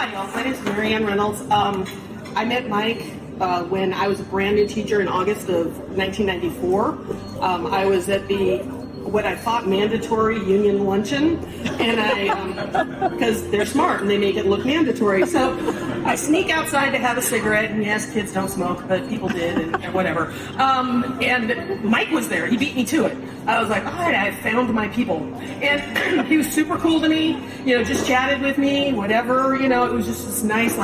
Hi, y'all. My name is Marianne Reynolds. I met Mike when I was a brand new teacher in August of 1994. I was at what I thought mandatory union luncheon, and because they're smart and they make it look mandatory. So I sneak outside to have a cigarette, and yes, kids don't smoke, but people did, and whatever. And Mike was there. He beat me to it. I was like, all right, I found my people. And he was super cool to me, just chatted with me, whatever, it was just this nice,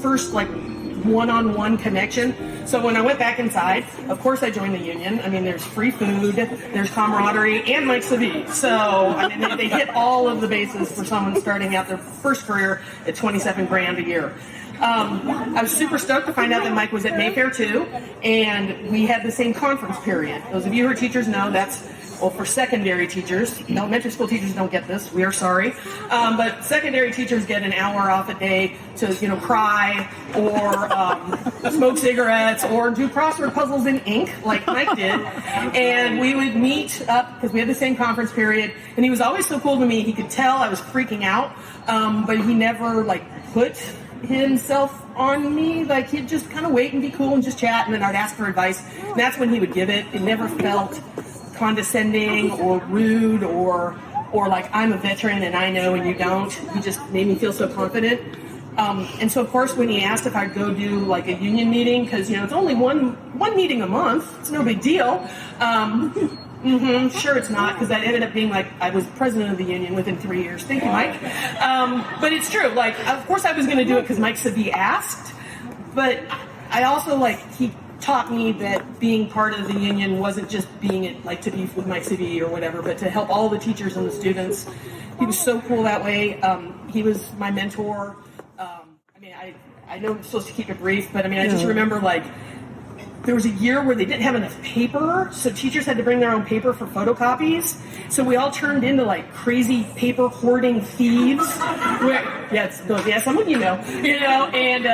first, one-on-one connection. So when I went back inside, of course I joined the union. I mean, there's free food, there's camaraderie, and Mike Savee. So, they hit all of the bases for someone starting out their first career at 27 grand a year. I was super stoked to find out that Mike was at Mayfair too, and we had the same conference period. Those of you who are teachers know that's for secondary teachers. Elementary school teachers don't get this. We are sorry. But secondary teachers get an hour off a day to, cry or smoke cigarettes or do crossword puzzles in ink like Mike did. And we would meet up because we had the same conference period. And he was always so cool to me. He could tell I was freaking out, but he never put himself on me. He'd just kind of wait and be cool and just chat, and then I'd ask for advice. And that's when he would give it. It never felt condescending or rude or I'm a veteran and I know and you don't. He just made me feel so confident. And so of course when he asked if I'd go do a union meeting, because it's only one meeting a month, it's no big deal. Sure it's not, because that ended up being I was president of the union within 3 years. Thank you, Mike. But it's true. Of course I was going to do it because Mike Savee asked, but I also he taught me that being part of the union wasn't just being it to be with Mike Savee or whatever, but to help all the teachers and the students. He was so cool that way. He was my mentor. I know I'm supposed to keep it brief, but I just remember there was a year where they didn't have enough paper, so teachers had to bring their own paper for photocopies. So we all turned into crazy paper-hoarding thieves. Some of you know. And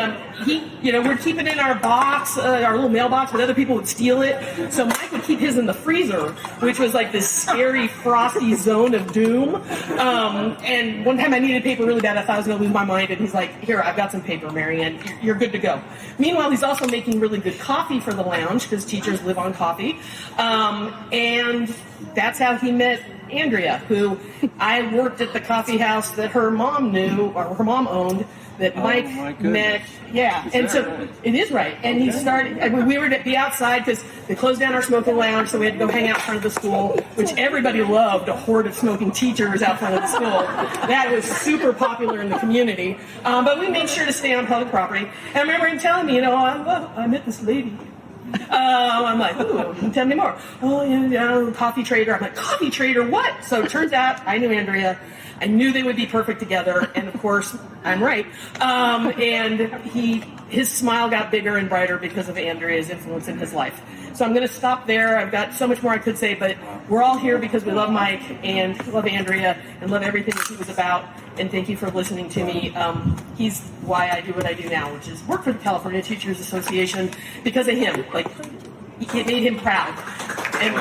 we're keeping it in our box, our little mailbox, but other people would steal it. So Mike would keep his in the freezer, which was this scary, frosty zone of doom. And one time I needed paper really bad. I thought I was going to lose my mind, and he's like, "Here, I've got some paper, Marianne. You're good to go." Meanwhile, he's also making really good coffee for the lounge because teachers live on coffee. And that's how he met Andrea, who I worked at the coffee house that her mom knew, or her mom owned, that Mike met. Yeah, and so it is right. And he started, we were to be outside because they closed down our smoking lounge, so we had to go hang out in front of the school, which everybody loved, a horde of smoking teachers out front of the school. That was super popular in the community. But we made sure to stay on public property. And I remember him telling me, I met this lady. I'm like, ooh, tell me more. Oh, yeah, coffee trader. I'm like, coffee trader, what? So it turns out I knew Andrea. I knew they would be perfect together, and of course, I'm right. And his smile got bigger and brighter because of Andrea's influence in his life. So I'm going to stop there. I've got so much more I could say, but we're all here because we love Mike and love Andrea and love everything that he was about. And thank you for listening to me. He's why I do what I do now, which is work for the California Teachers Association because of him. It made him proud. And